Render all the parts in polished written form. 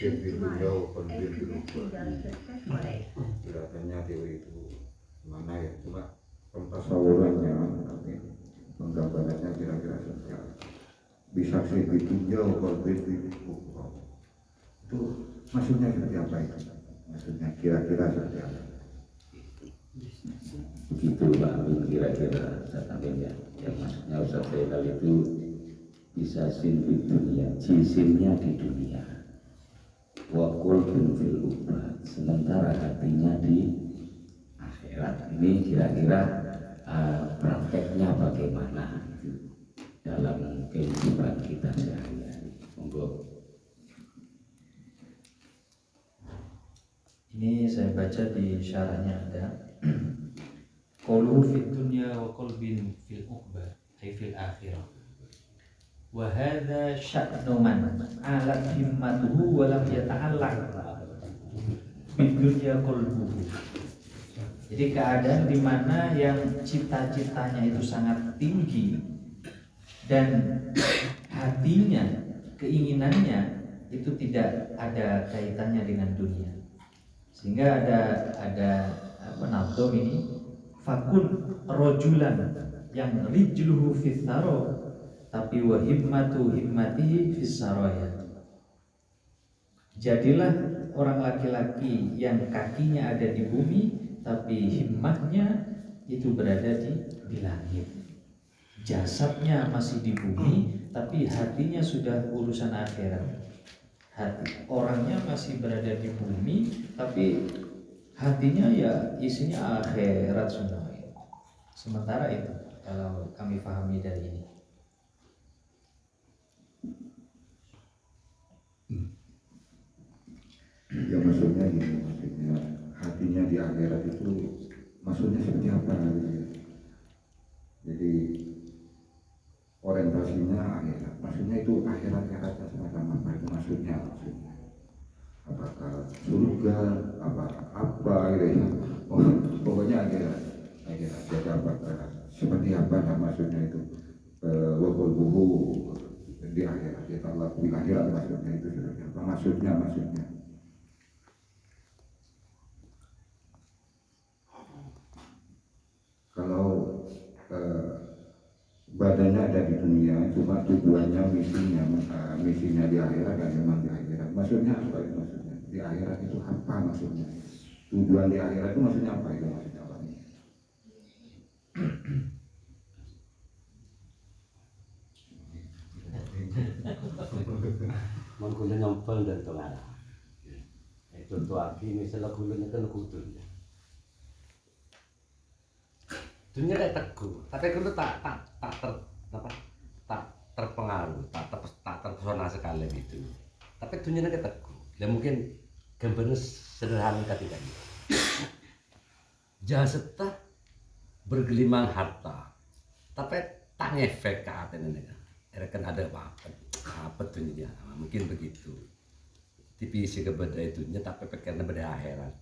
nafsin di dunia walaupun di lupa. Kelihatannya teori itu mana ya, cuma pentasawurannya penggambarannya kira-kira seperti apa. Bisa sih di dunia walaupun di lupa. Itu maksudnya seperti apa itu? Maksudnya kira-kira seperti apa? Begitu Pak, kira-kira saya tampilnya. Yang maksudnya Ustaz Zainal itu bisa sin di dunia, jisimnya di dunia, wakul fil ubat, sementara hatinya di akhirat. Ini kira-kira prakteknya bagaimana dalam kehidupan kita sehari-hari. Monggo. Ini saya baca di syarahnya ada qauluhu fid dunya wa qalbin fil uqbah ay fil akhirah. Wa hadza sya'nu man alat himmatuhu wa lam yata'allaq bid dunya qalbuhu. Jadi keadaan di mana yang cita-citanya itu sangat tinggi dan hatinya, keinginannya itu tidak ada kaitannya dengan dunia. Sehingga ada penafsir ini fakun rojulan yang rijluhu fis saro tapi wa himmatihi fis saraya. Jadilah orang laki-laki yang kakinya ada di bumi tapi himmahnya itu berada di langit. Jasadnya masih di bumi tapi hatinya sudah urusan akhirat. Hati orangnya masih berada di bumi tapi hatinya ya isinya akhirat semua. Sementara itu kalau kami pahami dari ini. Ya maksudnya gini, maksudnya hatinya di akhirat itu maksudnya seperti apa gitu. Jadi orientasinya akhirat, maksudnya itu akhiratnya semacam apa itu maksudnya apakah surga apa gitu ya. Pokoknya akhirat jadi apakah seperti apa nah, maksudnya itu wakul buhu di akhirat ya Allah di akhirat maksudnya itu seperti apa maksudnya kalau badannya ada di dunia cuma tujuannya misinya di akhirat dan memang di akhirat maksudnya apa itu maksudnya di akhirat itu apa maksudnya tujuan di akhirat itu maksudnya apa itu maksudnya apa Mengkulo nyompol dan tengah. Contoh lagi misalnya gulunya kan kudun. Dunia kayak teguh, tapi kalau tak terpengaruh, tak terpesona sekali gitu. Tapi dunia kayak teguh, dan mungkin gambarnya sederhana ketika ini. Jasetah bergelimang harta, tapi tak ngefek ke hati ini kan. Kan ada apa dunia, mungkin begitu. Tipisi kepada itunya, tapi pikirnya pada akhirat.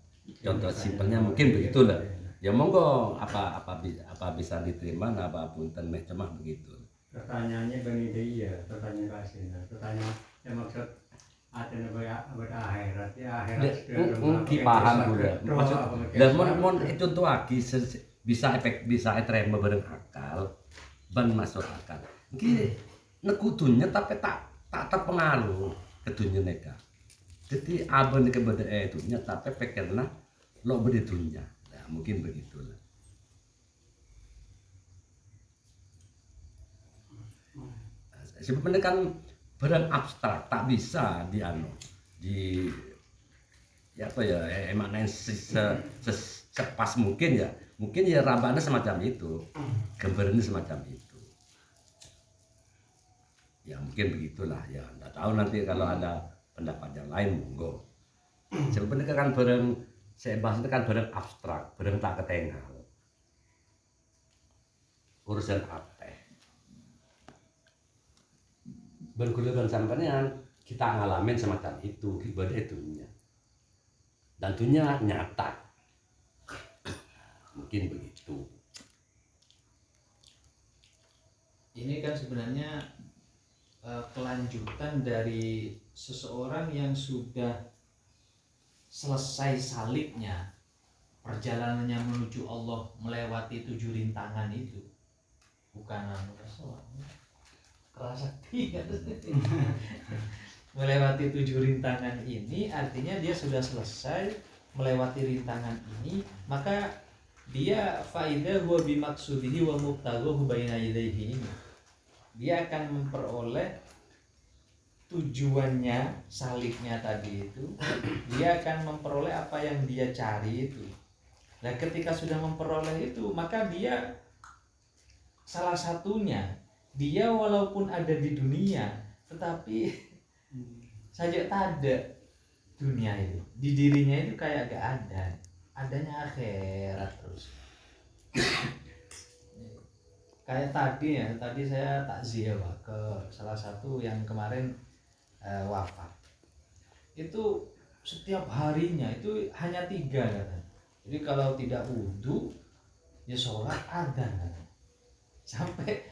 Contoh simpelnya mungkin begitulah. Ya monggo apa bisa diterima apapun tenek cuma begitu. Pertanyaannya Bang Ide ya, pertanyaan kasih. Pertanyaan yang maksud ada akhirat ya akhirat. Paham udah. Maksud dan mon contoh lagi bisa terima bareng akal ban masuk akal. Iki nekutunya tapi tak terpengaruh ke dunia neka. Jadi abang kepada itunya tapi pikirnya lo berditunya. Mungkin begitulah. Sebenarnya kan barang abstrak tak bisa di ya apa ya emangnya sepas mungkin ya rabana semacam itu, gambarnya semacam itu. Ya mungkin begitulah ya. Nggak tahu nanti kalau ada pendapat yang lain monggo. Sebenarnya kan barang saya bahas itu kan barang abstrak, barang tak ketengal. Urusan apa? Bergulukan sampean kita ngalamin semacam itu, ibadah itunya. Dan itunya nyata. Mungkin begitu. Ini kan sebenarnya kelanjutan dari seseorang yang sudah selesai salibnya, perjalanannya menuju Allah, melewati 7 rintangan itu. Bukan kerasa melewati 7 rintangan ini artinya dia sudah selesai melewati rintangan ini, maka dia faidah huwa bimaksudihi wa mubtaghuhu baina yadayhi ini. Dia akan memperoleh tujuannya, salibnya tadi itu. Dia akan memperoleh apa yang dia cari itu. Nah, ketika sudah memperoleh itu, maka dia salah satunya, dia walaupun ada di dunia, tetapi saja tak ada dunia itu. Di dirinya itu kayak gak ada. Adanya akhirat terus. Kayak tadi saya takziah ke salah satu yang kemarin wafat. Itu setiap harinya itu hanya 3 katanya. Jadi kalau tidak wudhu ya sholat adzan katanya. Sampai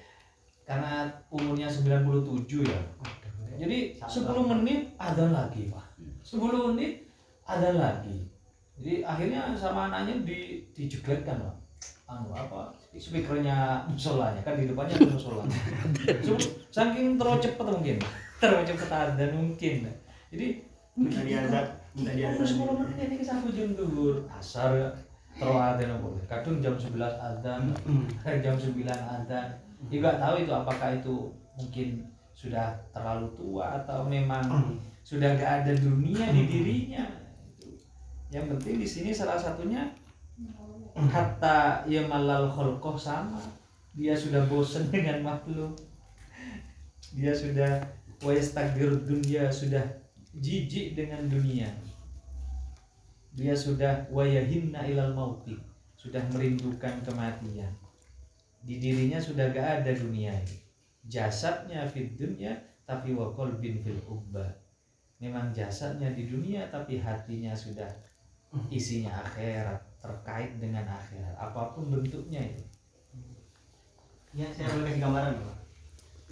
karena umurnya 97 ya. Jadi 10 menit adzan lagi Pak. 10 menit adzan lagi. Jadi akhirnya sama anaknya dijegletkan Pak. Speakernya musolanya kan di depannya ada musola. Saking terlalu cepat mungkin. Terlalu cepat adzan mungkin. Jadi minta diazab 10 menit ini sampai jam zuhur, asar terus adzan boleh. Kadang jam 11 adzan, jam 9 adzan. Juga tahu itu apakah itu mungkin sudah terlalu tua atau memang sudah gak ada dunia di dirinya. Yang penting di sini salah satunya kata ya malal kholqoh sama. Dia sudah bosan dengan makhluk. Dia sudah wa yastagfir dunya, sudah jijik dengan dunia. Dia sudah wa yahinna ilal mauti, sudah merindukan kematian. Di dirinya sudah gak ada dunia ini. Jasadnya fid dunya tapi wa qalbin fil uqba. Memang jasadnya di dunia tapi hatinya sudah isinya akhirat, terkait dengan akhirat apapun bentuknya itu. Ya, saya boleh kasih gambaran Pak.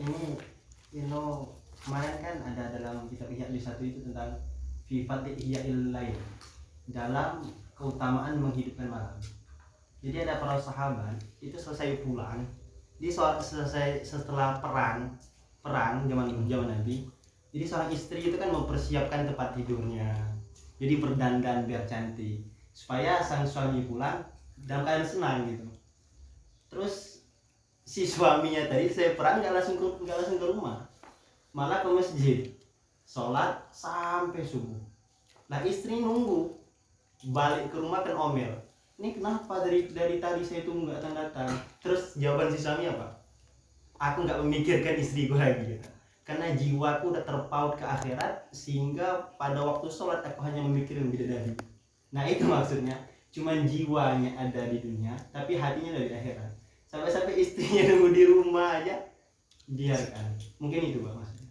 Ini kemarin kan ada dalam kitab Ihya di 1 itu tentang Fifat Ihya'il Lail, dalam keutamaan menghidupkan malam. Jadi ada para sahabat itu selesai pulang, selesai setelah perang zaman Nabi. Jadi seorang istri itu kan mempersiapkan tempat tidurnya, jadi berdandan biar cantik supaya sang suami pulang dalam keadaan senang gitu. Terus si suaminya tadi saya perang nggak langsung ke rumah, malah ke masjid sholat sampai subuh. Nah istri nunggu balik ke rumah kan omel, ini kenapa dari tadi saya tunggu nggak datang. Terus jawaban si suami apa? Aku nggak memikirkan istriku lagi gitu. Karena jiwaku udah terpaut ke akhirat, sehingga pada waktu sholat aku hanya memikirkan bidadari. Nah itu maksudnya, cuman jiwanya ada di dunia tapi hatinya dari akhirat. Sampai istrinya nunggu di rumah aja biarkan. Mungkin itu Pak maksudnya.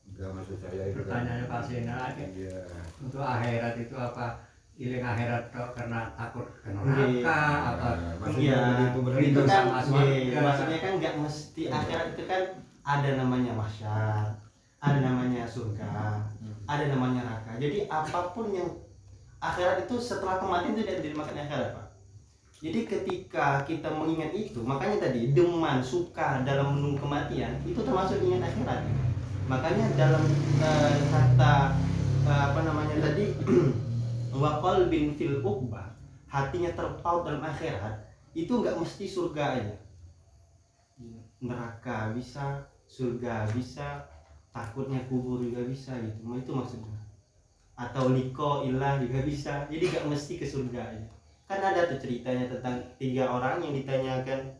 Enggak, maksud saya itu kan pertanyaannya Pak Sena iya. untuk akhirat itu apa? Iling akhirat karena takut ke Iya. neraka apa? Maksudnya Iya, begitu itu kan sama surga. maksudnya kan nggak mesti akhirat itu kan ada namanya mahsyar, ada namanya surga, ada namanya neraka. Jadi apapun yang akhirat itu setelah kematian itu tidak dimakan akhirat Pak. Jadi ketika kita mengingat itu, makanya tadi deman, suka dalam menunggu kematian itu termasuk ingat akhirat. Makanya dalam kata tadi wa qalbin fil uqbah, hatinya terpaut dalam akhirat, itu nggak mesti surga aja. Neraka bisa, surga bisa, takutnya kubur juga bisa gitu. Itu maksudnya. Atau liko ilah juga bisa. Jadi nggak mesti ke surga aja. Kan ada tuh ceritanya tentang 3 orang yang ditanyakan,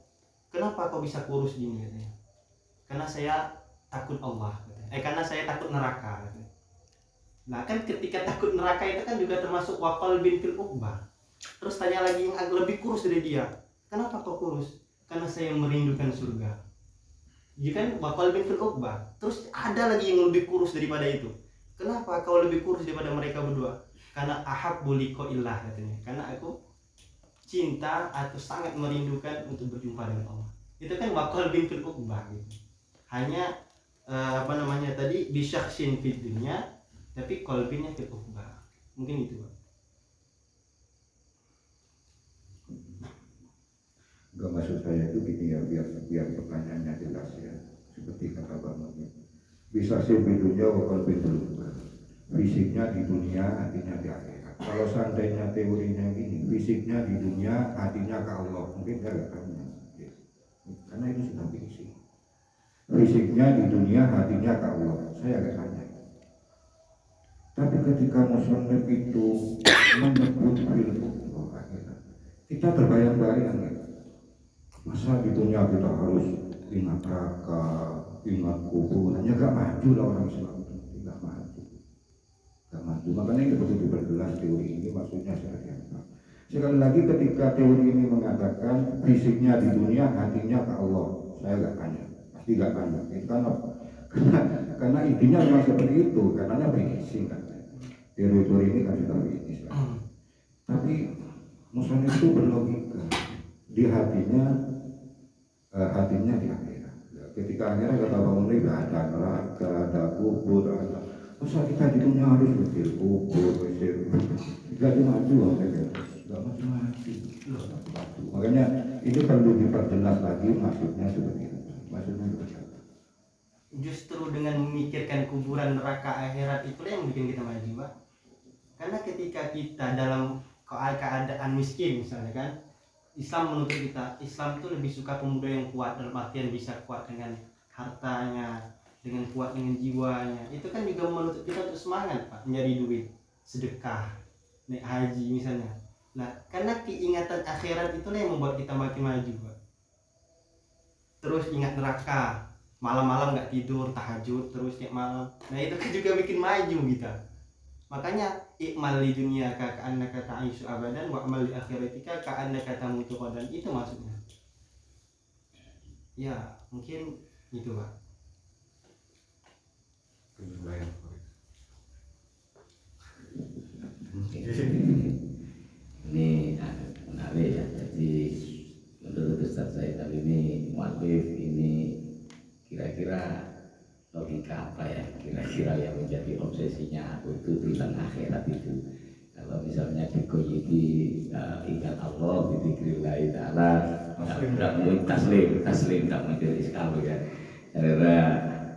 kenapa kau bisa kurus gini katanya. Karena saya takut Allah katanya. Karena saya takut neraka katanya. Nah kan ketika takut neraka itu kan juga termasuk waqal bin fil uqbah. Terus tanya lagi yang agak lebih kurus dari dia, kenapa kau kurus? Karena saya merindukan surga. Jadi kan waqal bin fil uqbah. Terus ada lagi yang lebih kurus daripada itu, kenapa kau lebih kurus daripada mereka berdua? Karena ahabbu liqa illah katanya. Karena aku cinta atau sangat merindukan untuk berjumpa dengan Allah. Itu kan waqal bin fil uqbah gitu. Hanya apa namanya tadi bisyaksin fid dunya tapi kolbinnya fil ukhbah. Mungkin itu Pak. Enggak, maksud saya itu gini ya, biar pertanyaannya jelas ya. Seperti kata Bang Muhammad, bisa sih dunia wakal betul. Fisiknya di dunia, hatinya di akhirat. Kalau seandainya teorinya gini, fisiknya di dunia, hatinya ke Allah, mungkin saya nggak tanya. Karena itu sudah fisik. Fisiknya di dunia, hatinya ke Allah, saya nggak tanya. Tapi ketika musannif itu menyebut fil akhirat, kita terbayang-bayang ya. Masa di dunia kita harus ingat neraka, ingat kubur, hanya gak maju lah orang Islam itu, gak maju. Makanya itu betul diperjelas teori ini maksudnya seperti apa. Sekali lagi ketika teori ini mengatakan fisiknya di dunia, hatinya ke Allah, saya gak tanya, pasti gak tanya. Itu karena intinya memang seperti itu, karena fisik kan. Teori-teori ini kan sudah fisik. Tapi musannif itu berlogika, di hatinya di akhirat. Ketika akhirat kata bangun ini ada neraka, ada kubur, ada. Masa kita di dunia harus mikir kubur, mikir tidak maju, tidak maju. Makanya ini perlu diperjelas lagi maksudnya seperti itu. Maksudnya seperti apa? Justru dengan memikirkan kuburan, neraka, akhirat itulah yang bikin kita maju Pak. Karena ketika kita dalam keadaan miskin misalnya kan, Islam menuntut kita, Islam itu lebih suka pemuda yang kuat, dalam artian bisa kuat dengan hartanya, dengan kuat dengan jiwanya. Itu kan juga menuntut kita untuk semangat Pak, mencari duit, sedekah, naik haji misalnya. Nah, karena keingatan akhirat itulah yang membuat kita makin maju Pak. Terus ingat neraka, malam-malam nggak tidur, tahajud terus tiap malam. Nah itu kan juga bikin maju kita. Makanya ikmal di dunia ka'annaka ta'ishu abadan wa amal di akhiratika ka'annaka tamutu qadan, itu maksudnya. Ya, mungkin itu Pak. Ini menarik ya. Jadi menurut Ustaz Said kali ini mu'alif ini kira-kira logika apa ya, kira-kira yang menjadi obsesinya untuk tentang akhirat itu. Kalau misalnya dikoyiti ingat Allah, dzikrillah ta'ala, tidak mungkin taslim tidak muncul iskal ya. Karena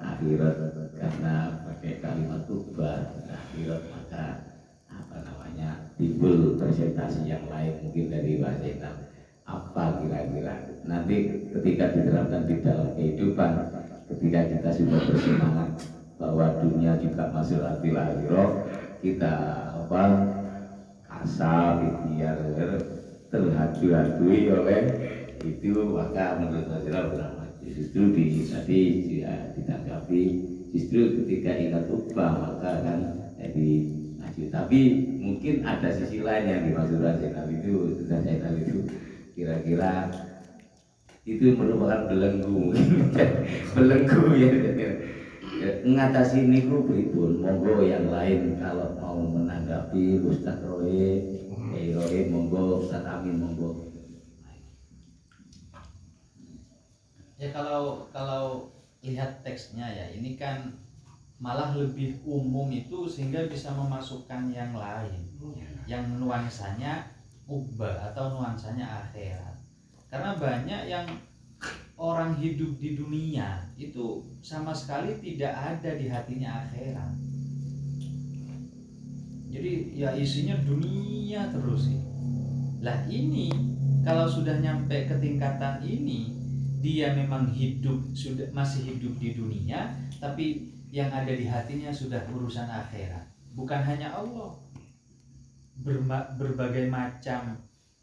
akhirat karena pakai kalimat ubah akhirat, maka apa namanya timbul presentasi yang lain mungkin dari bahasa Islam. Apa kira-kira nanti ketika diterapkan di dalam kehidupan, ketika kita sudah bersemangat bahwa dunia juga masuk arti akhirah, kita apa kasar biar terhadu-hadui oleh itu, maka menurut saya beramal justru tadi ditanggapi justru ketika ingat ubah maka kan jadi maju. Tapi mungkin ada sisi lain yang dimaksud Zainal itu, Zainal itu kira-kira itu merupakan belenggu belenggu ya. Mengatasi ini pripun, monggo yang lain kalau mau menanggapi Ustaz Rohim, monggo Ustaz Amin monggo. Ya kalau lihat teksnya ya ini kan malah lebih umum itu sehingga bisa memasukkan yang lain yang nuansanya ubah atau nuansanya akhirat. Karena banyak yang orang hidup di dunia itu sama sekali tidak ada di hatinya akhirat. Jadi ya isinya dunia terus sih. Lah ini kalau sudah nyampe ke tingkatan ini, dia memang masih hidup di dunia, tapi yang ada di hatinya sudah urusan akhirat. Bukan hanya Allah, berbagai macam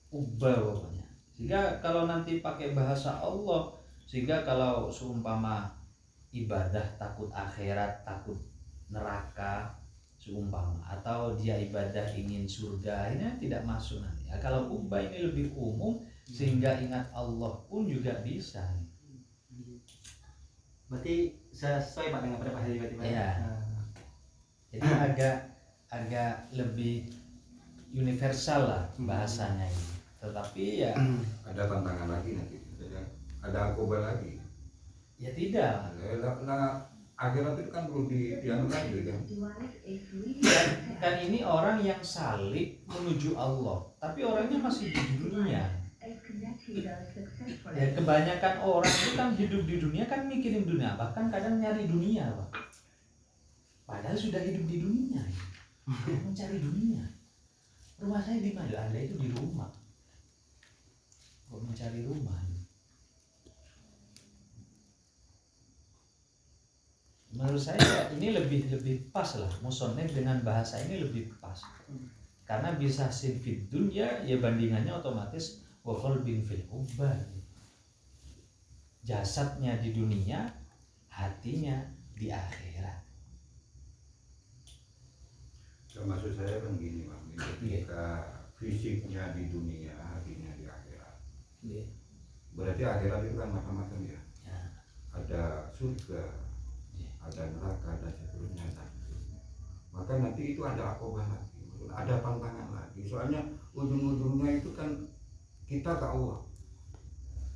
ubah pokoknya. Sehingga kalau nanti pakai bahasa Allah, sehingga kalau seumpama ibadah takut akhirat, takut neraka seumpama, atau dia ibadah ingin surga, ini tidak masuk nanti. Ya, kalau ubah ini lebih umum sehingga ingat Allah pun juga bisa. Berarti sesuai Pak dengan pendapat Pak Hadi. Ya. Jadi agak lebih universal lah bahasanya ini. Tetapi ya Ada tantangan lagi nanti, ada akobah lagi. ya tidak. Nah, akhirat itu kan perlu dianu lagi kan. Dan ini orang yang salib menuju Allah, tapi orangnya masih di dunia. Ya, kebanyakan orang itu kan hidup di dunia kan mikirin dunia, bahkan kadang nyari dunia, Pak. Padahal sudah hidup di dunia, mencari dunia. Rumah saya di mana? Anda itu di rumah. Kok mencari rumah? Menurut saya ini lebih pas lah, musonef dengan bahasa ini lebih pas. Karena bisa sinfid dunya, ya bandingannya otomatis wa qalbin fil ubbah. Jasadnya di dunia, hatinya di akhirat. Ya, maksud saya kan gini Pak, ketika fisiknya di dunia, hatinya di akhirat. Berarti akhirat itu kan macam-macam ya. Ada surga, ada neraka, dan seterusnya. Maka nanti itu ada akobah lagi, ada tantangan lagi. Soalnya ujung-ujungnya itu kan kita ke Allah.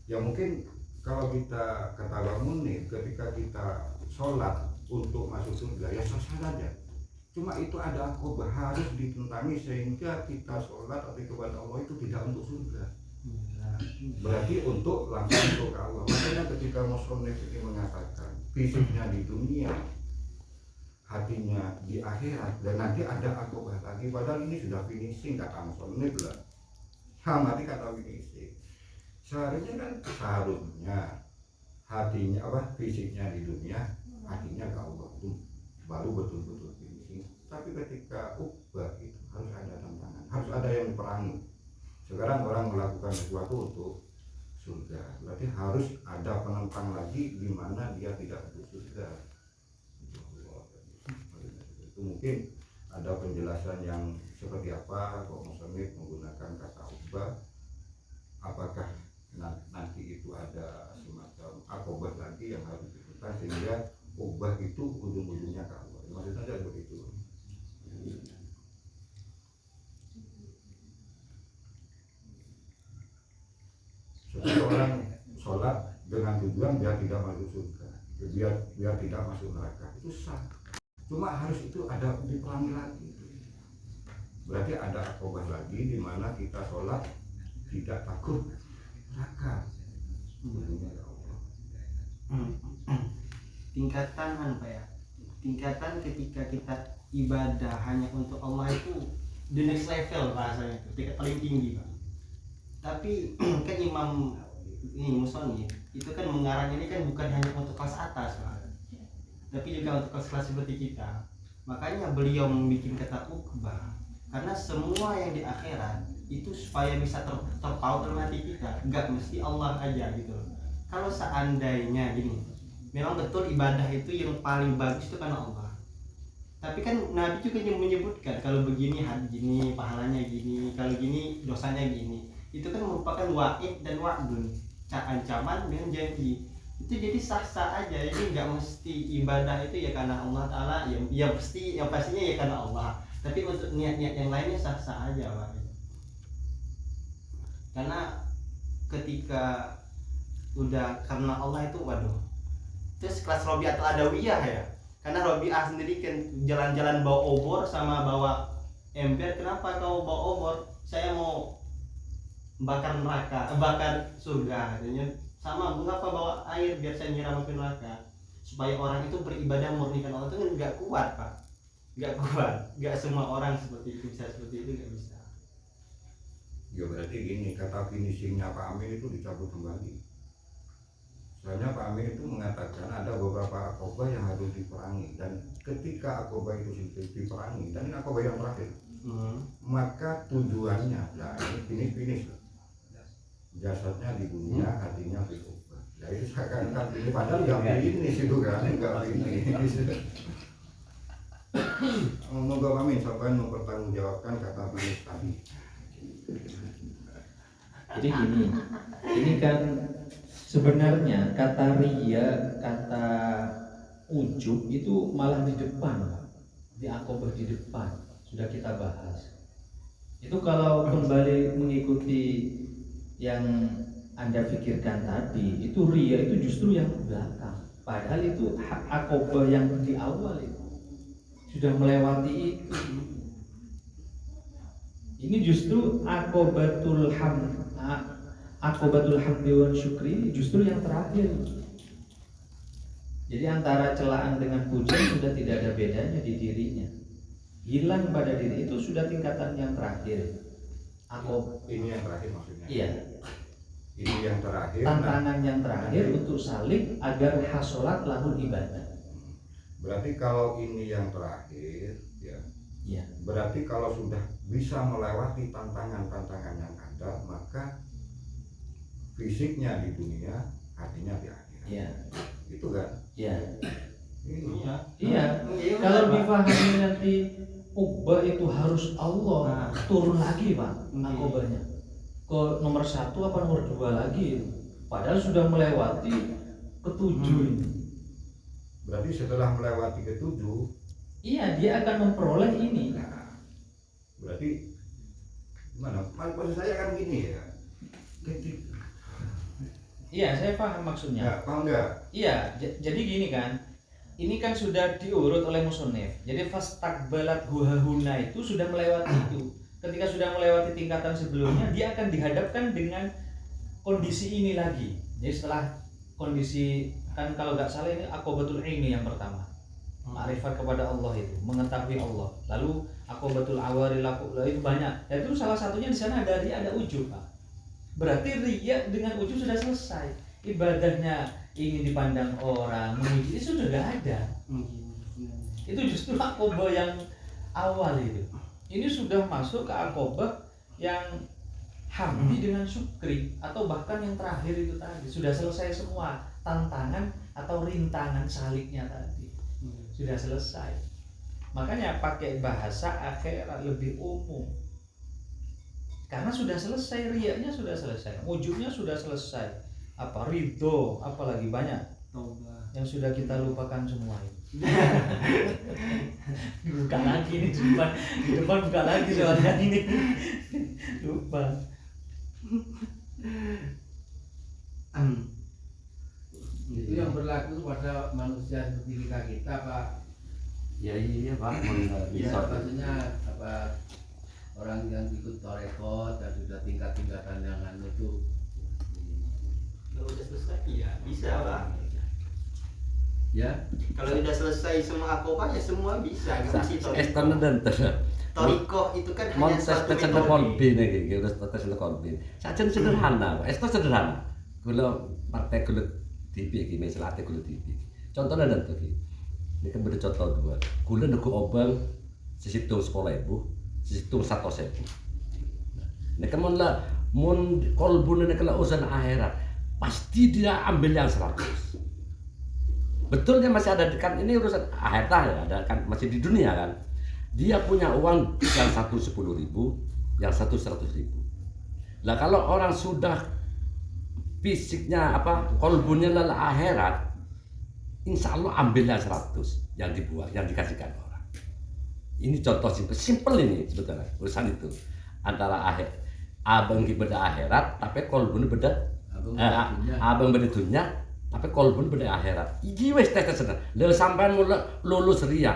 Ya mungkin kalau kita kata Bang Munir, ketika kita sholat untuk masuk surga, ya sah-sah saja. Cuma itu ada akobah, harus ditentangi sehingga kita sholat atau kepada Allah itu tidak untuk surga. Berarti untuk langsung untuk Allah. Makanya ketika musonef ini mengatakan fisiknya di dunia, hatinya di akhirat, dan nanti ada akobah lagi. Padahal ini sudah finishing kata musonef lah. Mati kata finishing. Seharusnya hatinya fisiknya di dunia, hatinya ke Allah itu baru betul-betul finishing. Tapi ketika ukbah itu harus ada tantangan, harus ada yang diperangi. Sekarang orang melakukan sesuatu untuk surga, berarti harus ada penentang lagi di mana dia tidak untuk surga. Itu mungkin ada penjelasan yang seperti apa kok musonef menggunakan kata ukbah. Apakah nanti itu ada semacam akobah lagi yang harus dilakukan sehingga ukbah itu ujung-ujungnya ke Allah. Maksudnya saja seperti itu. Seseorang sholat dengan tujuan biar tidak masuk surga, biar tidak masuk neraka, itu sah. Cuma harus itu ada diperangi lagi. Berarti ada akobah lagi di mana kita sholat tidak takut neraka. Tingkatan apa ya? Tingkatan ketika kita ibadah hanya untuk Allah itu the next level bahasanya, tingkat paling tinggi, Pak. Tapi kan Imam ini Musoni itu kan mengarang ini kan bukan hanya untuk kelas atas, Pak, tapi juga untuk kelas-kelas seperti kita. Makanya beliau membuat kata ukbah, karena semua yang di akhirat itu supaya bisa terpaut dalam hati kita, nggak mesti Allah aja gitu. Kalau seandainya gini, memang betul ibadah itu yang paling bagus itu karena Allah. Tapi kan Nabi juga menyebutkan kalau begini gini, pahalanya gini, kalau gini dosanya gini. Itu kan merupakan wa'id dan wa'dun, ancaman dengan janji. Itu jadi sah-sah aja, jadi nggak mesti ibadah itu ya karena Allah Ta'ala, yang pastinya ya karena Allah. Tapi untuk niat-niat yang lainnya sah-sah aja, Pak. Karena ketika udah karena Allah itu, waduh. Terus kelas Robi'atul Adawiyah ya, karena Robi'ah sendiri kan jalan-jalan bawa obor sama bawa ember. Kenapa kau bawa obor? Saya mau bakar neraka, bakar surga katanya. Sama, mengapa bawa air biar saya nyiram ke neraka? Supaya orang itu beribadah murnikan Allah. Itu kan nggak kuat, Pak. Nggak kuat, nggak semua orang seperti itu, bisa seperti itu, nggak bisa. Ya berarti gini, kata finishingnya Pak Amin itu dicabut kembali. Soalnya Pak Amin itu mengatakan ada beberapa akobah yang harus diperangi, dan ketika akobah itu diperangi, dan ini akobah yang terakhir, maka tujuannya, nah ini finish. Jasadnya di dunia, hatinya di ukbah. Ya itu seakan-akan ini, padahal nggak finish itu kan, nggak finish. Moga Pak Amin sampai mempertanggungjawabkan kata finish tadi. Jadi gini, ini kan sebenarnya kata riya, kata ujub itu malah di depan, di akobah di depan, sudah kita bahas. Itu kalau kembali mengikuti yang Anda pikirkan tadi, itu riya itu justru yang belakang. Padahal itu hak akobah yang di awal itu sudah melewati itu. Ini justru akobatul hamdi wan syukri ini justru yang terakhir. Jadi antara celaan dengan pujian sudah tidak ada bedanya di dirinya. Hilang pada diri itu sudah tingkatan yang terakhir. Ini yang terakhir maksudnya. Iya. Ini yang terakhir. Tantangan yang terakhir untuk salik agar hasolat lahul ibadah. Berarti kalau ini yang terakhir, ya. Iya. Berarti kalau sudah bisa melewati tantangan-tantangan yang ada, maka fisiknya di dunia, hatinya di akhirat. Iya. Itu kan? Iya. Iya. Iya. Kalau difahami nanti Uqbah itu harus Allah turun lagi Pak akobahnya ke nomor 1 apa nomor 2 lagi, padahal sudah melewati ketujuh ini. Berarti setelah melewati ketujuh, Iya, dia akan memperoleh ini. nah, berarti gimana? Maksud saya kan gini ya. Iya, saya paham maksudnya. Ya, paham nggak? Iya, jadi gini kan. Ini kan sudah diurut oleh musonef. Jadi fastaqbalat huhahuna itu sudah melewati itu. Ketika sudah melewati tingkatan sebelumnya, dia akan dihadapkan dengan kondisi ini lagi. Jadi setelah kondisi, kan kalau nggak salah ini akobatul ini yang pertama, ma'rifat kepada Allah itu, mengetahui Allah. Lalu akobatul awari itu banyak. Dan itu salah satunya di sana ada riya, ada ujub, Pak. Berarti riya dengan ujub sudah selesai. Ibadahnya ingin dipandang orang, memuji itu sudah nggak ada. Itu justru akobah yang awal itu. Ini sudah masuk ke akobah yang hamdi dengan syukri, atau bahkan yang terakhir itu tadi sudah selesai semua tantangan atau rintangan saliknya tadi sudah selesai. Makanya pakai bahasa akhirat lebih umum karena sudah selesai, riyanya sudah selesai, wujudnya sudah selesai, apa ridho, apalagi banyak yang sudah kita lupakan semua itu. Buka lagi nih di depan buka lagi soalnya ini lupa. Itu yang berlaku pada manusia seperti kita Pak. Ya iya Pak, Ya maksudnya apa, orang yang ikut torekot dan sudah tingkat-tingkatan yang anu itu. Kalau udah selesai ya bisa Pak. Ya. Kalau udah selesai semua akobah ya semua bisa. Kasih Estan dan torikoh itu kan hanya Montes satu tes metode. kolbin iki, udah tes kolbin. Sajen sederhana, Pak. Esto sederhana. Kula partai kulit TV iki, misalnya kulit TV. Contohnya dan tuh ini kan beri contoh dua. Kula nego obang sesitung 10.000, sesitung 100.000. Ini kan mun kolbun ini kalau urusan akhirat, pasti dia ambil yang 100. Betulnya masih ada kan ini urusan akhirat ya, ada kan masih di dunia kan. Dia punya uang yang satu 10.000, yang satu 100.000. Lah kalau orang sudah fisiknya apa kolbunnya adalah akhirat, insya Allah ambilnya 100 yang dibuang, yang dikasihkan orang. Ini contoh simpel ini sebetulnya urusan itu antara abang beda akhirat, tapi kolbun beda abang beda dunia, tapi kolbun beda akhirat. Iki wis tes tenan. Lha sampean lulus riya,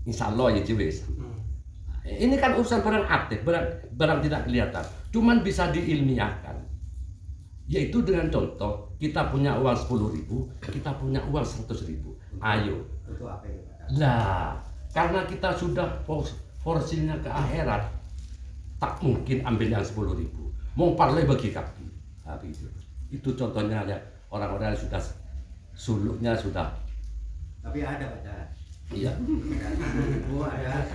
insya Allah ya wis. Ini kan urusan barang aktif, barang tidak kelihatan, cuman bisa diilmiahkan. Yaitu dengan contoh, kita punya uang 10.000, kita punya uang 100.000. Ayo. Lah, karena kita sudah porsinya ke akhirat, tak mungkin ambil yang 10.000. Mau parley bagi kaki. Nah, itu contohnya ya, orang-orang yang sudah suluknya sudah. Tapi ada Pak. Iya. Ada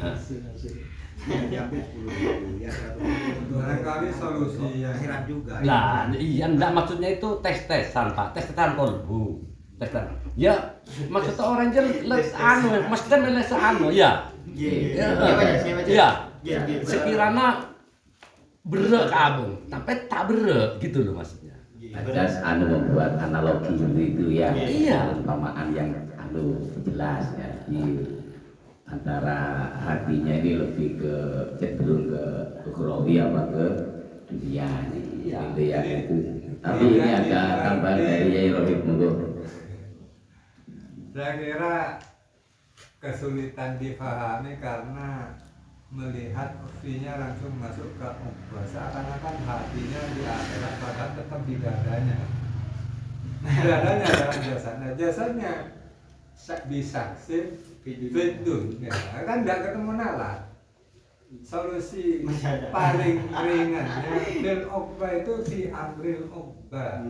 100.000. Diambil 10.000 ya 100.000. Barangkali solusi yang Akhirat juga. Lah, iya enggak maksudnya itu tes-tesan Pak, tes-tesan kolbu. Tes-tesan. Ya, maksudnya orang jelas anu, maksudnya meles anu ya. Iya. Sekiranya berek ke abang, tapi tak berek gitu loh maksudnya. Ada membuat analogi itu ya. Iya. Perumpamaan yang jelas ya. Antara hatinya ini lebih ke cenderung ke ukhrawi apa ke dunia gitu ya. Tapi ini ada tambahan dari Yai Rohib monggo. Saya kira kesulitan dipahami karena melihat finya langsung masuk ke ubah, seakan-akan hatinya di akhirat padahal tetap di dadanya. Dadanya adalah jasadnya, jasadnya bisa sih bedun, ya kan tidak ketemu nalar. Solusi paling ringannya bil ubah itu fi amril ubah.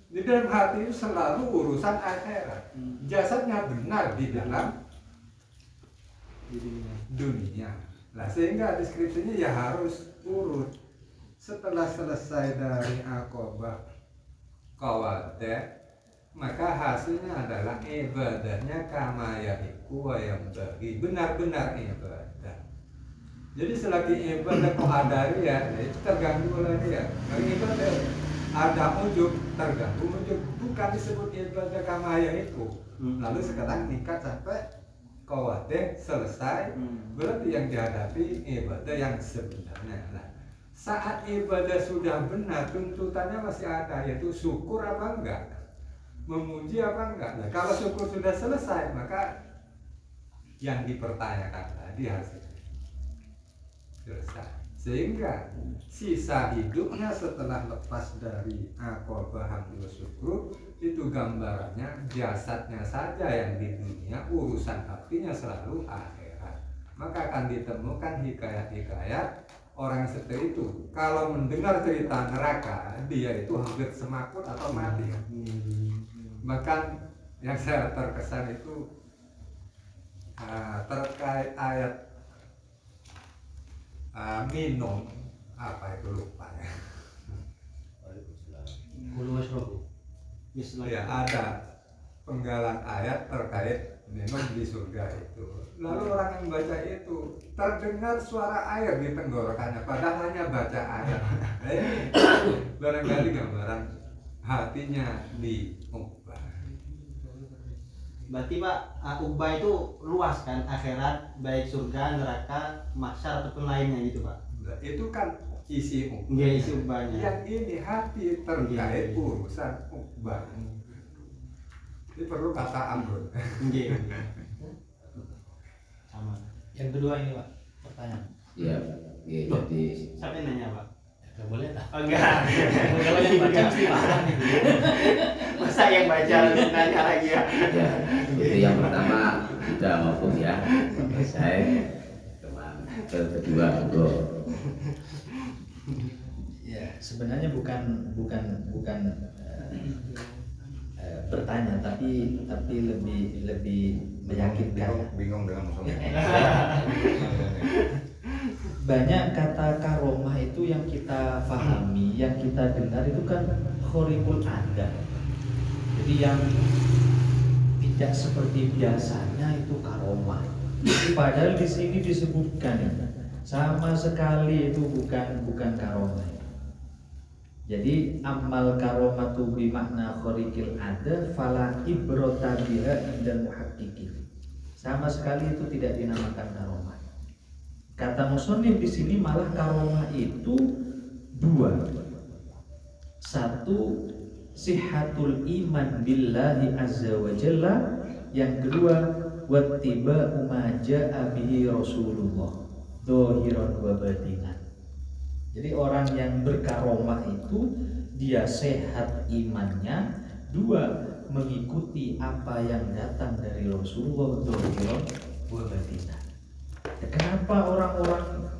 Di dalam hati itu selalu urusan akhirat. Jasadnya benar di dalam dunia. Nah, sehingga deskripsinya ya harus urut. Setelah selesai dari Aqabah Qawadah, maka hasilnya adalah ibadahnya kama yahiku wa yambaghi, benar-benar ibadah. Jadi selagi ibadah qadari ya itu terganggu oleh dia. Kalau ibadah ada ujub, terganggu ujub, bukan disebut ibadah kama yahiku. Lalu sekarang nikah sampai Qawadah selesai, berarti yang dihadapi ibadah yang sebenarnya. Nah, saat ibadah sudah benar, tuntutannya masih ada, yaitu syukur apa enggak, memuji apa enggak. Nah, kalau syukur sudah selesai, maka yang dipertanyakan tadi hasilnya selesai. Sehingga sisa hidupnya setelah lepas dari Aqabah hamdul syukur itu gambarannya jasadnya saja yang di dunia, urusan hatinya selalu akhirat. Maka akan ditemukan hikayat-hikayat orang seperti itu. Kalau mendengar cerita neraka, dia itu hampir semakut atau mati. Bahkan yang saya terkesan itu terkait ayat minum apa itu lupa ya. Ya ada penggalan ayat terkait minum di surga itu. Lalu orang yang baca itu terdengar suara air di tenggorokannya, padahal hanya baca ayat. Nah, ini barangkali gambaran hatinya di ubah. Berarti Pak, ubah itu luas kan, akhirat, baik surga, neraka, mahsyar ataupun lainnya gitu Pak. Nah, itu kan isi ubah. Iya, isi ubahnya. Yang ini hati terkait urusan ubah. Ini perlu kata amrun. Iya. Sama. Yang kedua ini Pak, pertanyaan. Iya, iya, jadi Siapa yang nanya Pak? Gak boleh lah. Oh enggak. Kalau yang baca pasti paham nih. Masa yang baca nanya lagi ya? ya, itu yang pertama sudah maupun ya selesai. Kedua juga Ya, sebenarnya bukan bertanya, tapi lebih meyakinkan. Bingung dengan masalah. Banyak kata karomah itu yang kita pahami, yang kita dengar itu kan khorikul adat. Jadi yang tidak seperti biasanya itu karomah. Padahal di sini disebutkan sama sekali itu bukan karomah. Jadi amal karomatu bimakna khorikil adat fala ibrota biha dan muhaqqiqin. Sama sekali itu tidak dinamakan karomah. Kata musonif di sini malah karomah itu dua. Satu, sihhatul iman billahi azza wa jalla. Yang kedua, wattiba'u ma ja'a bihi Rasulullah dhahiran wa batinan. Jadi orang yang berkaromah itu dia sehat imannya, dua, mengikuti apa yang datang dari Rasulullah dhahiran wa batinan. Kenapa orang-orang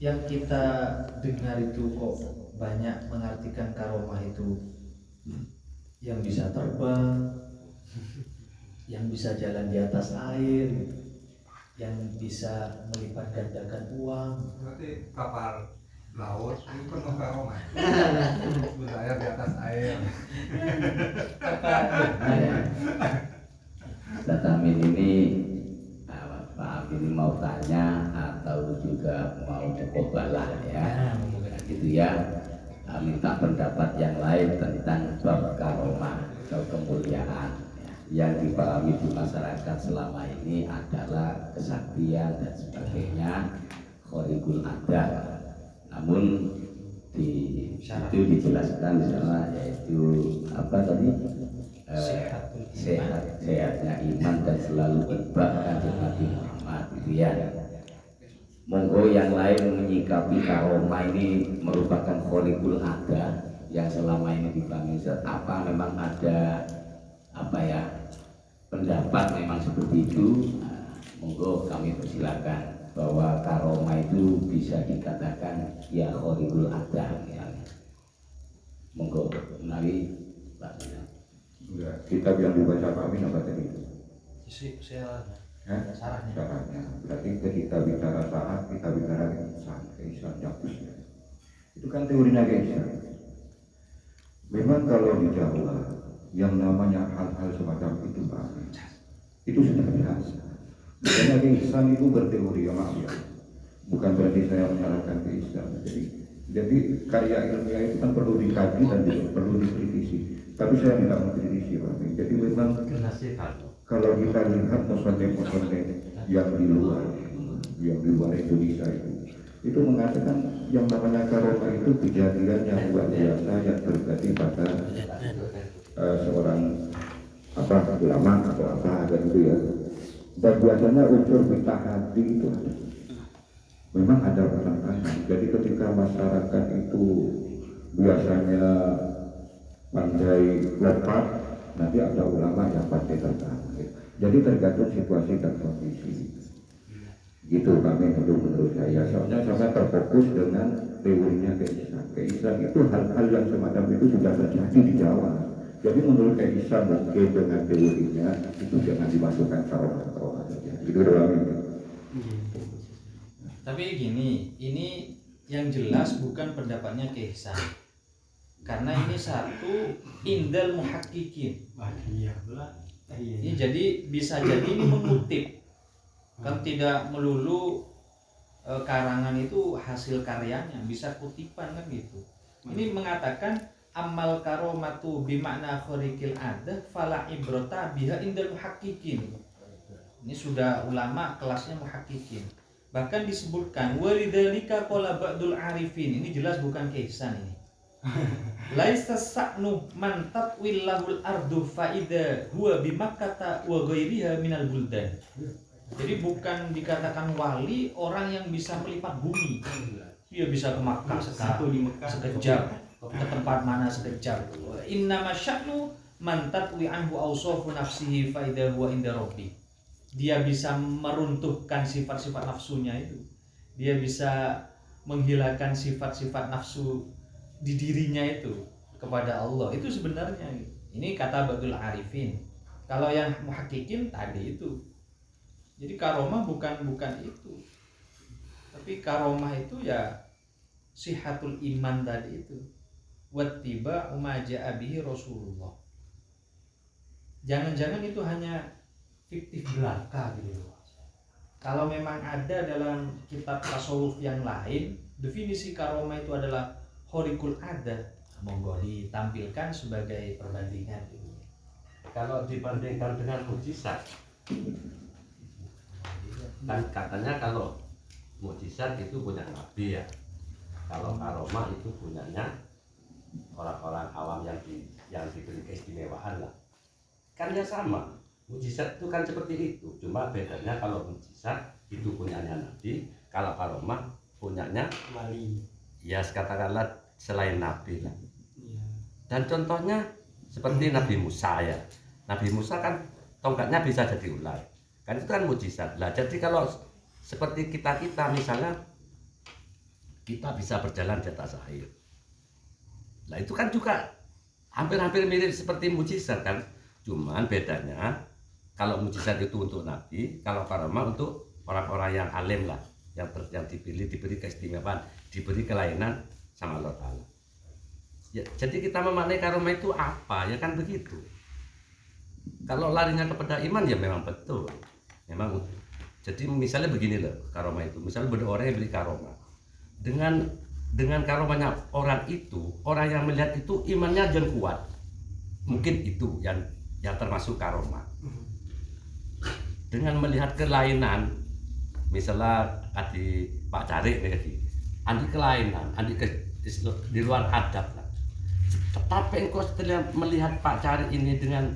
yang kita dengar itu kok banyak mengartikan karomah itu yang bisa terbang, yang bisa jalan di atas air, yang bisa melipat gandakan uang? Berarti kapal laut itu penuh karomah. Berlayar di atas air. Ustaz Amin ini Pak Amin ini mau tanya atau juga mau mukobalah ya, gitu ya, minta pendapat yang lain tentang bab karomah atau kemuliaan ya. Yang dipahami di masyarakat selama ini adalah kesaktian dan sebagainya, khorikul adat. Namun di situ dijelaskan di sana yaitu apa tadi? sehatnya iman dan selalu ibadah kanjeng Nabi Muhammad gitu ya. Monggo yang lain menyikapi karomah ini merupakan kholikul ada yang selama ini dibangun. Apa memang ada apa ya pendapat memang seperti itu? Nah, monggo kami persilakan bahwa karomah itu bisa dikatakan ya kholikul ada ya. Monggo menawi Pak. Enggak, kita yang dibaca Pak Amin apa tadi itu? Sarahnya. Caranya. Berarti ketika bicara saat, kita bicara keisaan jakusnya. Itu kan teorinya keisaan. Memang kalau di Jawa, yang namanya hal-hal semacam itu Pak Amin, itu sudah biasa. Makanya keisaan itu berteori, ya maaf ya. Bukan berarti saya menyalahkan keisaan. Jadi karya ilmiah itu kan perlu dikaji dan perlu dikritisi. Tapi saya tidak mengkritisi Pak Amin. Jadi memang kalau kita lihat musonde-musonde yang di luar Indonesia itu mengatakan yang namanya karomah itu kejadian yang luar biasa yang terjadi pada seorang ulama atau apa gitu ya. Dan biasanya unsur pita hati itu ada. Memang ada pertentangan. Jadi ketika masyarakat itu biasanya pandai lompat, nanti ada ulama yang pandai tertahan. Jadi tergantung situasi dan kondisi. Gitu kami menurut saya. Soalnya sangat terfokus dengan teorinya keisaan. Keisaan itu hal-hal yang semacam itu sudah terjadi di Jawa. Jadi menurut keisaan mungkin dengan teorinya itu jangan dimasukkan karomah saja. Gitu doang. Tapi gini, ini yang jelas bukan pendapatnya Ihsan. Karena ini satu indal muhakkikin. Ini jadi bisa jadi ini mengutip. Kan tidak melulu karangan itu hasil karyanya, bisa kutipan kan gitu. Ini mengatakan amal karomatu bimakna khariqil adah fala ibrata biha indal muhakkikin. Ini sudah ulama kelasnya muhakkikin. Bahkan disebutkan walidzalika qala ba'dul arifin. Ini jelas bukan Ihsan ini. Laisa sa'nu man tatwil lahul ardu faida huwa bimakkata wa ghairiha minal buldan. Jadi bukan dikatakan wali orang yang bisa melipat bumi. Dia bisa ke Makkah sekejap, ke tempat mana sekejap. Innama sya'nu man tatwi anhu awsafu nafsihi faida huwa inda rabbi. Dia bisa meruntuhkan sifat-sifat nafsunya itu. Dia bisa menghilangkan sifat-sifat nafsu di dirinya itu kepada Allah. Itu sebenarnya ini kata Ba'dul Arifin. Kalau yang muhakkikin tadi itu. Jadi karomah bukan itu. Tapi karomah itu ya sihatul iman tadi itu. Wattiba ma ja'a bihi Rasulullah. Jangan-jangan itu hanya fiktif belaka gitu. Kalau memang ada dalam kitab tasawuf yang lain, definisi karomah itu adalah khariqul adah, monggo ditampilkan sebagai perbandingan gitu. Kalau dibandingkan dengan mukjizat, kan katanya kalau mukjizat itu punya nabi ya, kalau karomah itu punyanya orang-orang awam yang diberi keistimewaan lah. Kan ya sama, mukjizat itu kan seperti itu, cuma bedanya kalau mukjizat itu punyanya nabi, kalau karomah punyanya wali. Ya katakanlah selain nabi lah. Dan contohnya seperti Nabi Musa ya. Nabi Musa kan tongkatnya bisa jadi ular. Kan itu kan mukjizat. Lah jadi kalau seperti kita misalnya kita bisa berjalan di atas air. Lah itu kan juga hampir-hampir mirip seperti mukjizat kan. Cuman bedanya kalau mukjizat itu untuk nabi, kalau karomah untuk orang-orang yang alim lah, yang dipilih, diberi keistimewaan, diberi kelainan sama Allah Ta'ala. Ya, jadi kita memaknai karomah itu apa? Ya kan begitu. Kalau larinya kepada iman ya memang betul. Memang. Jadi misalnya begini loh karomah itu. Misalnya ada orang yang beli karomah. Dengan karomahnya orang itu, orang yang melihat itu imannya jangan kuat. Mungkin itu yang termasuk karomah. Dengan melihat kelainan, misalnya tadi Pak Carik nih, andi kelainan, andi di luar adab lah. Tapi engkau setelah melihat Pak Cari ini dengan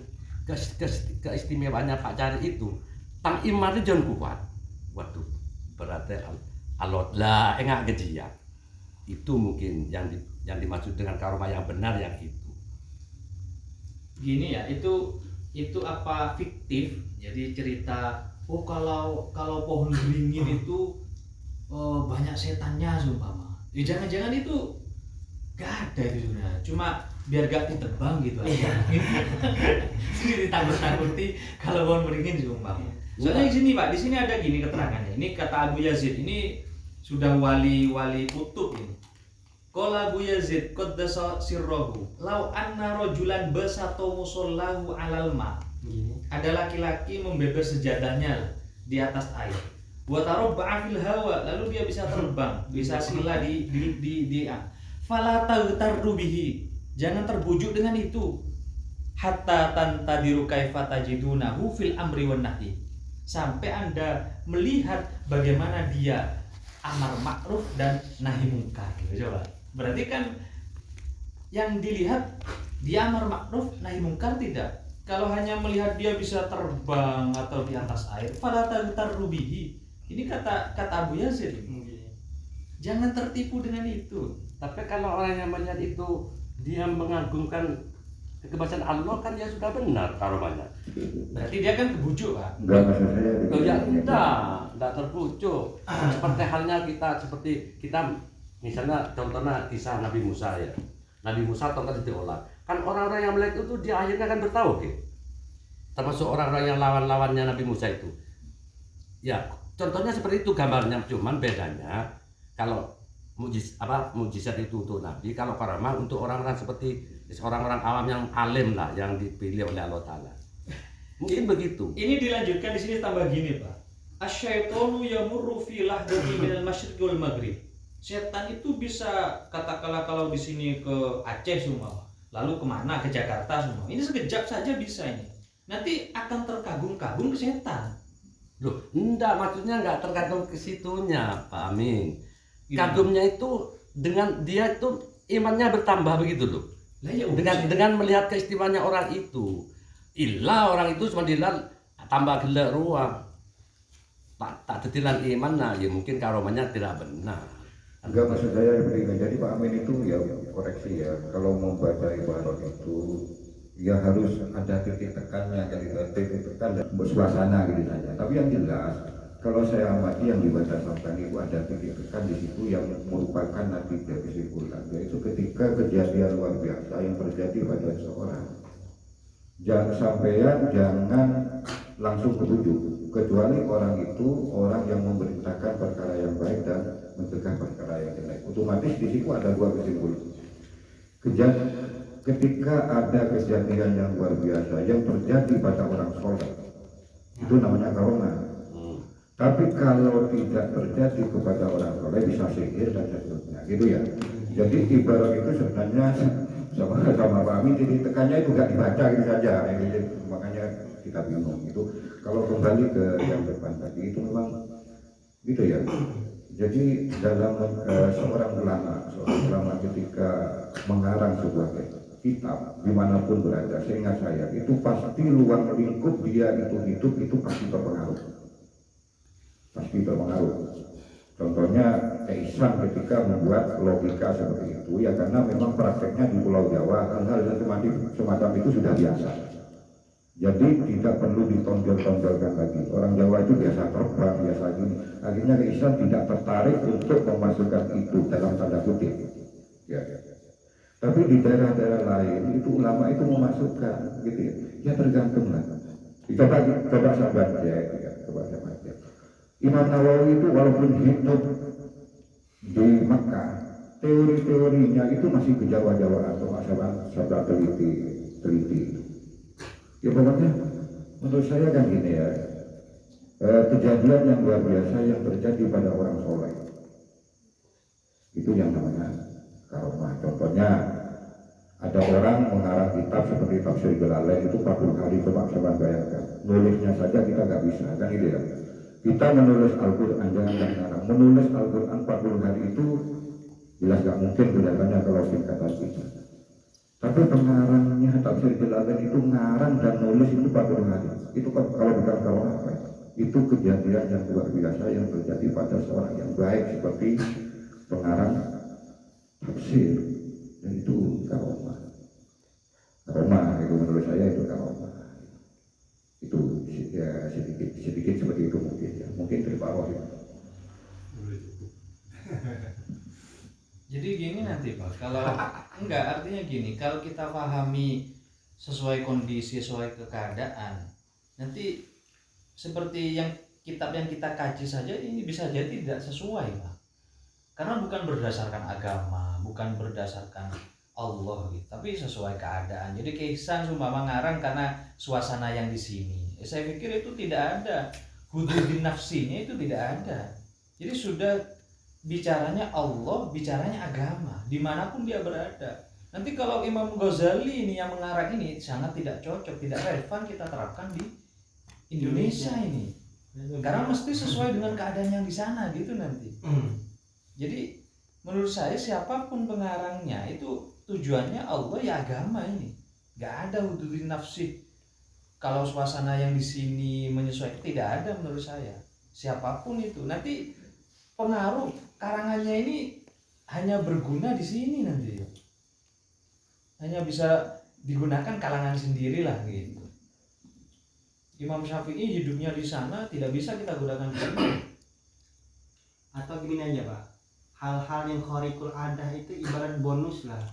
keistimewaannya Pak Cari itu, tang iman itu jangan kuat. Waduh, berarti Allah lah enggak gejian. Itu mungkin yang dimaksud dengan karma yang benar yang itu. Gini ya, itu apa fiktif? Jadi cerita, oh kalau pohon beringin itu banyak setannya sumpama. Ya jangan-jangan itu gak ada itu sebenarnya. Cuma biar gak ditebang gitu aja. Ini ditakut-takuti kalau pohon beringin sumpama. Soalnya di sini Pak, di sini ada gini keterangannya. Ini kata Abu Yazid, ini sudah wali kutub ini. Qala Abu Yazid qaddasa sirrahu law anna rajulan basato musallahu alal ma. Ada laki-laki membeber sejadahnya di atas air. Wa tarabba'a fil hawa, lalu dia bisa terbang, bisa sila di fala taghtarru bihi. Jangan terbujuk dengan itu. Hatta tantadiru kaifa tajidunahu fil amri wan nahi. Sampai Anda melihat bagaimana dia amar ma'ruf dan nahi mungkar. Coba. Berarti kan yang dilihat dia amar ma'ruf nahi mungkar tidak. Kalau hanya melihat dia bisa terbang atau di atas air, fala taghtarru bihi. Ini kata Abu Yazid. Jangan tertipu dengan itu. Tapi kalau orang yang melihat itu dia mengagungkan kebebasan Allah, kan dia sudah benar karomanya. Berarti dia kan kebujuk, Pak. Enggak, maksud saya Oh ya tidak terpucuk. Seperti halnya seperti kita misalnya contohnya kisah Nabi Musa ya. Nabi Musa contoh diolah. Kan orang-orang yang melihat itu dia akhirnya kan bertauhid. Termasuk orang-orang yang lawan-lawannya Nabi Musa itu. Ya, contohnya seperti itu gambarnya, cuman bedanya kalau mujizat itu untuk Nabi, kalau karamah untuk orang-orang seperti orang-orang awam yang alim lah, yang dipilih oleh Allah Ta'ala. Mungkin begitu. Ini dilanjutkan di sini tambah gini, Pak. Asyaitonu yamurru fi lahdati minal masyriqi wal maghrib. Setan itu bisa katakanlah kalau di sini ke Aceh semua, lalu kemana, ke Jakarta semua. Ini sekejap saja bisa ini. Nanti akan terkagum-kagum ke setan. Loh, enggak, maksudnya enggak tergantung ke situnya, Pak Amin. Kagumnya itu dengan dia itu imannya bertambah begitu loh. Lah ya dengan melihat keistimewaannya orang itu. Ilah orang itu cuma dilihat tambah gelak ruang. Tak tetilan iman, nah ya mungkin karomanya tidak benar. enggak, maksud saya begini. Jadi Pak Amin itu ya koreksi ya, kalau membaca ibarat itu ya harus ada titik tekannya, jadi titik tekan dan suasana gitu saja. Tapi yang jelas kalau saya amati yang dibaca Sabtan itu ada titik tekan di situ yang merupakan nanti kesimpulan, yaitu ketika kejadian luar biasa yang terjadi pada seseorang. Jangan langsung ketujuh, kecuali orang itu orang yang memerintahkan perkara yang baik dan mencegah perkara yang jelek. Otomatis di situ ada dua kesimpulan. Ketika ada kejadian yang luar biasa yang terjadi pada orang soleh, itu namanya karomah. Tapi kalau tidak terjadi kepada orang soleh bisa sihir dan seterusnya, gitu ya. Jadi ibarat itu sebenarnya sama Pak Amin, jadi tekannya itu nggak dibaca gitu saja, makanya kita bingung. Itu kalau kembali ke yang depan tadi itu memang gitu ya. Jadi dalam seorang ulama ketika mengarang sebuah kitab dimanapun berada, seingat saya itu pasti luang lingkup dia itu hidup itu pasti berpengaruh. Contohnya Islam ketika membuat logika seperti itu ya karena memang prakteknya di Pulau Jawa hal-hal semacam itu sudah biasa. Jadi tidak perlu ditonjol-tonjolkan lagi. Orang Jawa itu biasa terbang, biasa gini. Akhirnya Islam tidak tertarik untuk memasukkan itu dalam tanda kutip. Ya. Tapi di daerah-daerah lain itu ulama itu memasukkan, gitu ya. Ya tergantung lah. Coba saya baca ya, coba saya baca. Imam Nawawi itu walaupun hidup di Mekah, teori-teorinya itu masih ke Jawa-Jawa atau asal teliti. Ya pokoknya menurut saya kan gini ya, kejadian yang luar biasa yang terjadi pada orang soleh itu yang namanya karomah. Contohnya ada orang mengarang kitab seperti Tafsir Jalalain itu 40 hari, coba bayangkan, nulisnya saja kita nggak bisa kan gitu ya. Kita menulis Al-Quran, jangan sekarang menulis Al-Quran 40 hari itu jelas nggak mungkin kelihatannya kalau singkatan kita. Tapi pengarangnya Tafsir Jalalain itu ngarang dan nulis itu 40 hari. Itu kalau bukan kalau apa? Itu kejadian yang luar biasa yang terjadi pada seorang yang baik seperti pengarang tafsir, dan itu karomah. Karomah itu menurut saya itu karomah. Itu ya, sedikit seperti itu mungkin ya. Mungkin dari bawah ya. Jadi gini nanti Pak, kalau enggak artinya gini, kalau kita pahami sesuai kondisi, sesuai keadaan, nanti seperti yang kitab yang kita kaji saja ini bisa jadi tidak sesuai Pak. Karena bukan berdasarkan agama, bukan berdasarkan Allah gitu, tapi sesuai keadaan. Jadi Ihsan sumpama ngarang karena suasana yang di sini. Saya pikir itu tidak ada hududin nafsinya, itu tidak ada. Jadi sudah bicaranya Allah, bicaranya agama, dimanapun dia berada. Nanti kalau Imam Ghazali ini yang mengarang ini sangat tidak cocok, tidak relevan kita terapkan di Indonesia ini. Karena mesti sesuai dengan keadaan yang di sana gitu nanti. Jadi menurut saya siapapun pengarangnya itu tujuannya Allah ya agama ini. Gak ada hududin nafsi. Kalau suasana yang di sini menyesuaikan, tidak ada menurut saya. Siapapun itu nanti pengaruh karangannya ini hanya berguna di sini nanti. Hanya bisa digunakan kalangan sendirilah gitu. Imam Syafi'i hidupnya di sana, tidak bisa kita gunakan di sini. Atau gini aja Pak, hal-hal yang khariqul adah itu ibarat bonus lah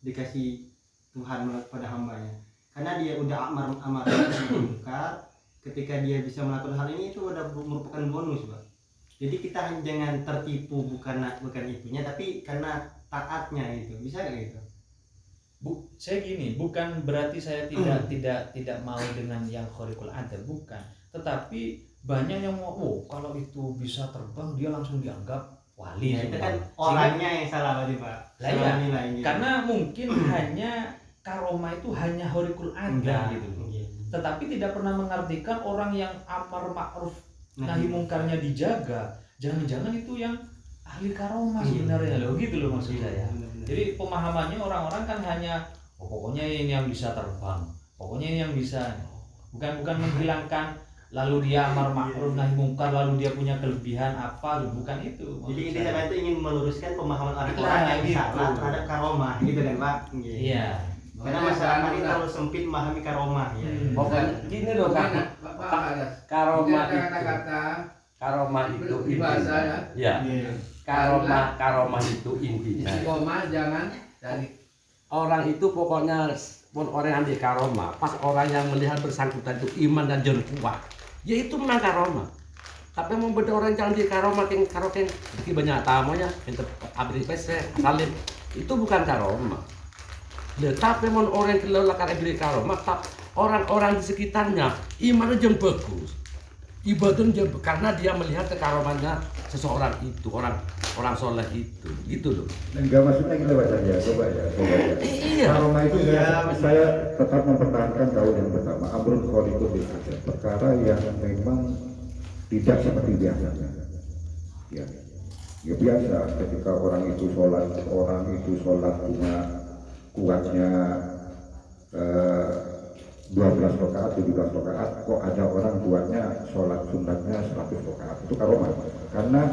dikasih Tuhan pada hambanya. Karena dia udah amar mungkar, ketika dia bisa melakukan hal ini itu udah merupakan bonus Pak. Jadi kita jangan tertipu bukan itunya, tapi karena taatnya itu, bisa nggak gitu? Saya gini, bukan berarti saya tidak mau dengan yang khariqul adah, bukan. Tetapi banyak yang mau, kalau itu bisa terbang dia langsung dianggap wali. Ya, itu kan orangnya yang salah berarti Pak. Lah iya, karena mungkin hanya karomah itu hanya khariqul adah gitu. Tetapi tidak pernah mengartikan orang yang amar ma'ruf nahi mungkarnya dijaga, jangan-jangan itu yang ahli karomah sebenarnya loh, gitu loh maksud saya. Jadi pemahamannya orang-orang kan hanya pokoknya ini yang bisa terbang, pokoknya ini yang bisa, bukan menghilangkan lalu dia amar ma'ruf nahi mungkar lalu dia punya kelebihan apa, bukan itu. Jadi intinya itu ingin meluruskan pemahaman orang-orang yang salah terhadap karomah gitu kan Pak. Iya. Karena masyarakat ini terlalu sempit memahami karomah ya. Bukan gini loh Kak. Karomah itu intinya. Ya. Karomah itu intinya. Jangan dari Orang itu pokoknya pun orang yang di karomah, pas orang yang melihat bersangkutan itu iman dan jon kuat, ya itu memang karomah. Tapi mau beda orang yang di karomah yang karoken banyak tamunya, yang abdi pese salim, itu bukan karomah. Tapi mau orang yang kelola karena karomah, orang-orang di sekitarnya imannya jon bagus, ibadahnya karena dia melihat kekaromahnya seseorang itu, orang soleh itu, gitu loh. Enggak maksudnya kita baca ya, coba ya. Iya. Karomah itu saya tetap mempertahankan kaul yang pertama, amrun khaliqun bil adat, perkara yang memang tidak seperti biasanya. Ya biasa ketika orang itu sholat cuma kuatnya 12 rakaat, 17 rakaat, kok ada orang buatnya sholat sunatnya 100 rakaat, itu karomah. Karena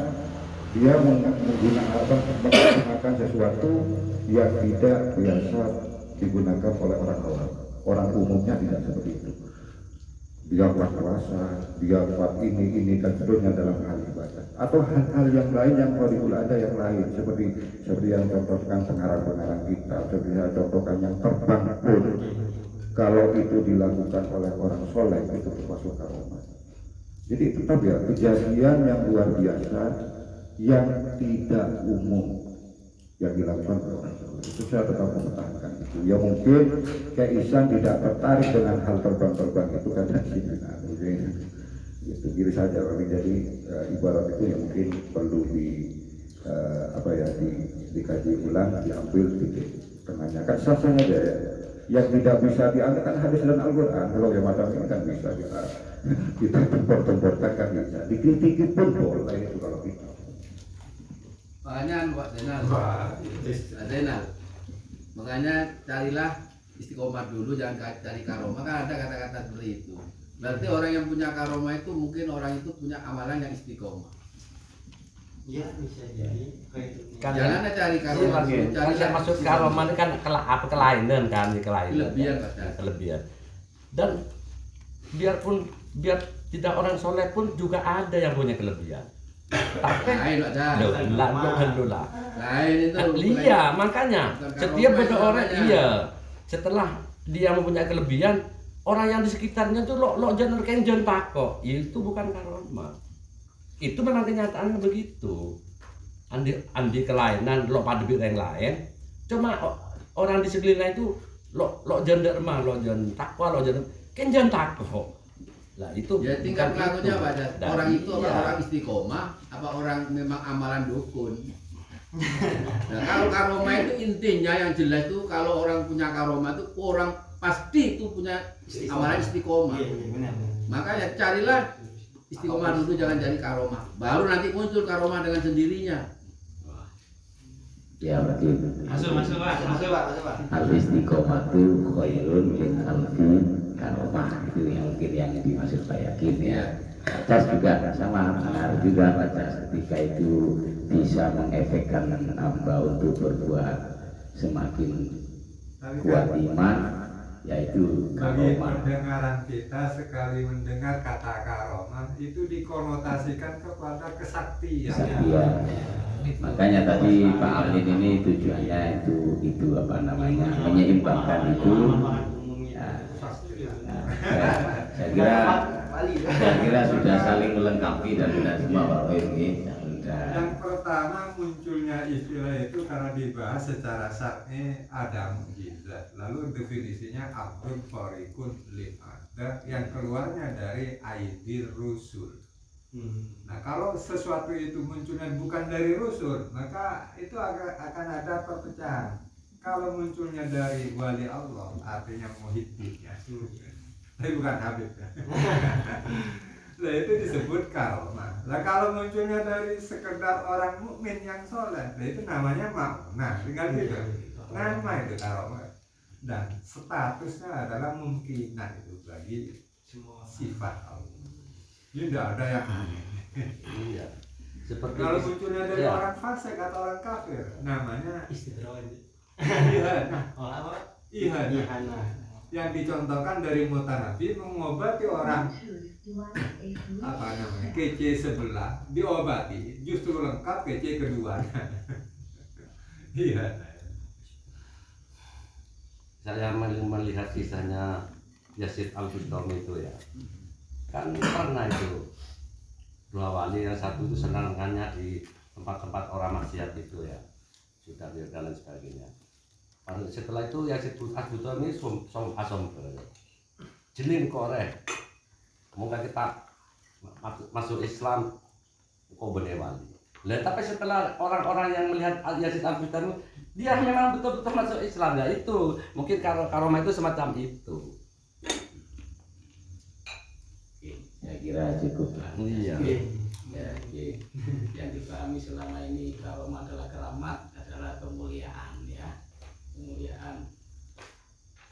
dia menggunakan sesuatu yang tidak biasa digunakan oleh orang awam. Orang umumnya tidak seperti itu. Dia kuat puasa, dia kuat ini dan seterusnya dalam hal ibadah. Atau hal-hal yang lain yang khariqul ada yang lain seperti yang contohkan pengarang-pengarang kita, seperti yang contohkan yang terbang pun. Kalau itu dilakukan oleh orang soleh itu termasuk karomah. Jadi tetap ya kejadian yang luar biasa yang tidak umum yang dilakukan oleh orang soleh. Itu saya tetap mempertahankan itu. Ya mungkin kayak Ihsan tidak tertarik dengan hal terbang-terbang itu kan dari sini. Itu diri saja. Jadi ibarat itu yang mungkin perlu dikaji ulang, diambil titik tengahnya. Kan sah-sah aja ya. Yang tidak bisa diangkat kan hadis dan Al-Quran. Kalau yang macam ini kan bisa kita tempor-temporkan kan bisa. Dikritiki pun boleh itu kalau kita. Makanya buat Denal. Makanya carilah istiqomah dulu, jangan cari karomah. Kan ada kata-kata seperti itu. Berarti orang yang punya karomah itu mungkin orang itu punya amalan yang istiqomah. Iya bisa jadi kayak itu. Kan Jangan ada cari karomah. kan yang maksud karomah itu kan apa kelainan kan, kelainan. Kelebihan, Pak. Kelebihan. Dan biar tidak orang soleh pun juga ada yang punya kelebihan. Tapi Lain, Pak. alhamdulillah. Lain itu. Iya, makanya bukan setiap karomah ada orang namanya. setelah dia mempunyai kelebihan, orang yang di sekitarnya tuh lo jangan kenjon takok. Itu bukan karomah. Itu memang kenyataannya begitu. Andi kelainan lo pada yang lain. Cuma orang di sekeliling itu lo jangan derma, lo jangan takwa, lo jangan kenjon takok. Lah itu Ya tingkat bukan pengaruhnya itu. apa? Dan Orang itu apa iya. orang istiqomah, apa orang memang amalan dukun? Nah, kalau karomah itu intinya yang jelas itu kalau orang punya karomah itu orang pasti itu punya amalan istiqomah. Iya benar. Makanya carilah istiqomah dulu, jangan cari karomah. Baru nanti muncul karomah dengan sendirinya. Ya berarti Masuk Pak. al istiqomah itu khairun min alfi karomah, itu yang mungkin yang dimaksud Pak Yakin ya. Cas juga sama benar juga Pak Cas, ketika itu bisa mengefekkan hamba untuk berbuat semakin Tapi kuat kan iman, yaitu bagi karomah. pendengaran kita sekali mendengar kata karomah itu dikonotasikan kepada kesaktian. Kesaktian. Makanya tadi Pak Amin ini tujuannya itu apa namanya, menyeimbangkan itu. Nah, saya kira sudah saling melengkapi dan sudah semua Pak Wim ini sudah. Yang pertama munculnya istilah itu karena dibahas secara syar'i ada mukjizat. Lalu definisinya abdul farikun lil ada yang keluarnya dari aidir rusul. Nah kalau sesuatu itu munculnya bukan dari rusul, maka itu akan ada perpecahan. Kalau munculnya dari wali Allah, artinya muhiddin ya, tapi bukan Habib ya. Nah itu disebut karomah. Nah kalau munculnya dari sekedar orang mukmin yang soleh, nah itu namanya nah tinggal gitu. Nama itu karomah. Dan statusnya adalah mungkinan itu bagi semua sifat Allah. Ini tidak ada yang aneh. Iya. Seperti Kalau munculnya dari ya. orang fasik atau orang kafir, namanya Istidroj. ihanah. Oh apa? Ihanah. Yang dicontohkan dari Mutanabi mengobati orang apa namanya kece sebelah, diobati justru lengkap kece kedua. Iya. Saya melihat kisahnya Yazid Al-Bustami itu ya, kan pernah itu dua wali, yang satu itu senangannya di tempat-tempat orang maksiat itu ya, sudah dan lain sebagainya. Setelah itu Yazid Al-Bustami asom jenin korek, semoga kita masuk Islam kok bener wali. Lah tapi setelah orang-orang yang melihat Yazid Al-Bustami, dia memang betul-betul masuk Islam ya, itu mungkin karomah itu semacam itu. Saya kira cukup lah. Iya. Ya, yang dipahami selama ini karomah adalah keramat, adalah kemuliaan ya, kemuliaan.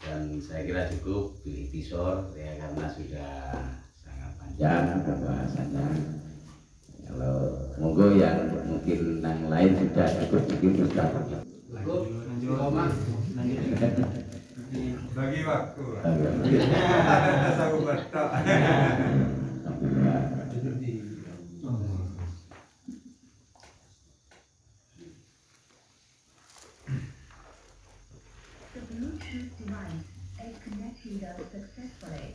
Dan saya kira cukup pilih tisor ya, karena sudah sangat panjang pembahasannya. Kalau monggo yang mungkin yang lain sudah cukup mungkin Ustaz. Bagi waktu. Alhamdulillah. Ada sahabat tak. Alhamdulillah. The Bluetooth device is connected successfully.